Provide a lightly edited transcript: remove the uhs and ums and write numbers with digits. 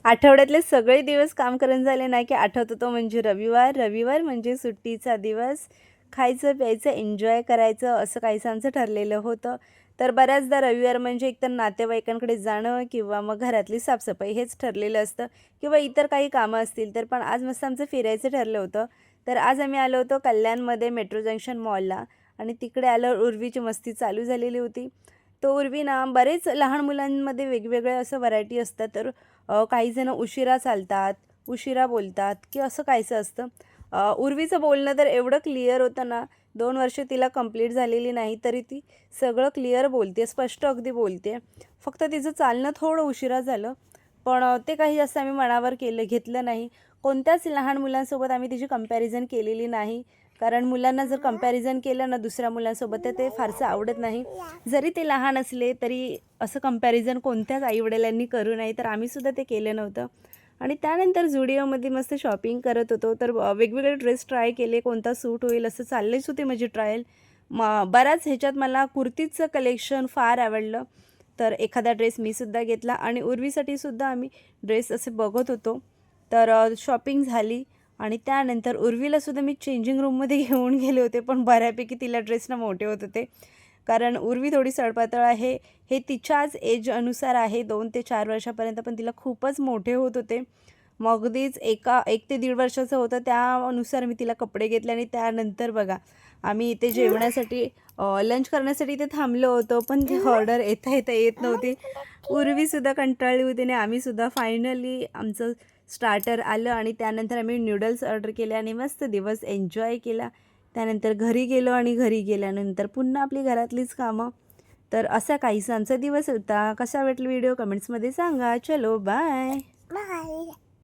आठवड्यातले सगळे दिवस काम करून झाले ना, की आठवतो तो म्हणजे रविवार. रविवार म्हणजे सुट्टीचा दिवस. खायचं, प्यायचं, एन्जॉय करायचं असं काहीसं आमचं ठरलेलं होतं. तर बऱ्याचदा रविवार म्हणजे एकतर नातेवाईकांकडे जाणं किंवा मग घरातली साफसफाई हेच ठरलेलं असतं किंवा इतर काही कामं असतील. तर पण आज मस्त आमचं फिरायचं ठरलं होतं. तर आज आम्ही आलो होतो कल्याणमध्ये मेट्रो जंक्शन मॉलला आणि तिकडे आल्यावर उर्वीची मस्ती चालू झालेली होती. तर उर्वी ना बरेच लहान मुलांमध्ये वेगवेगळे असं व्हरायटी असतात. तर काही जण उशिरा चालतात, उशिरा बोलतात की असं काहीसं असतं. उर्वीचं बोलणं तर एवढं क्लिअर होतं ना, 2 वर्ष तिला कंप्लीट झालेली नाही, तरी ती सगळं क्लिअर बोलते, स्पष्ट अगदी बोलते. फक्त तिचं चालणं थोडं उशिरा झालं, पण ते काही जास्त आम्ही मनावर घेतलं नाही. कोणत्याच लहान मुलांसोबत आम्ही तिची कंपॅरिझन केलेली नाही. कारण मुलांना जर कंपॅरिझन केलं ना दुसऱ्या मुलांसोबत, तर ते फारसं आवडत नाही. जरी ते लहान असले, तरी असं कंपॅरिझन कोणत्याच आई-वडिलांनी करू नये, तर आम्हीसुद्धा ते केलं नव्हतं. आणि त्यानंतर झुडिओमध्ये मस्त शॉपिंग करत होतो. तर वेगवेगळे ड्रेस ट्राय केले, कोणता सूट होईल असं चाललीच होती माझी ट्रायल. बऱ्याच ह्याच्यात मला कुर्तीचं कलेक्शन फार आवडलं. तर एखादा ड्रेस मी सुद्धा घेतला आणि उर्वीसाठी सुद्धा आम्ही ड्रेस असे बघत होतो. तर शॉपिंग झाली आणि त्यानंतर उर्वीलासुद्धा मी चेंजिंग रूममध्ये घेऊन गेले होते. पण बऱ्यापैकी तिला ड्रेस मोठे होत होते. कारण उर्वी थोडी सडपातळ आहे. हे तिच्याच एज अनुसार आहे 2 ते 4 वर्षापर्यंत, पण तिला खूपच मोठे होत होते. मग अगदीच 1 ते दीड वर्षाचं होतं त्यानुसार मी तिला कपडे घेतले आणि त्यानंतर बघा आम्ही इथे जेवणासाठी लंच करण्यासाठी इथे थांबलो होतो. पण ती ऑर्डर येता येत नव्हती. उर्वीसुद्धा कंटाळली होती आणि आम्हीसुद्धा फायनली आमचं स्टार्टर आलं आणि त्यानंतर आम्ही नूडल्स ऑर्डर केले आणि मस्त दिवस एन्जॉय केला. त्यानंतर घरी गेलो आणि घरी गेल्यानंतर पुन्हा आपली घरातलीच कामं. तर असा काहीसा आमचा दिवस होता. कसा वाटला व्हिडिओ कमेंट्समध्ये सांगा. चलो बाय. बाय.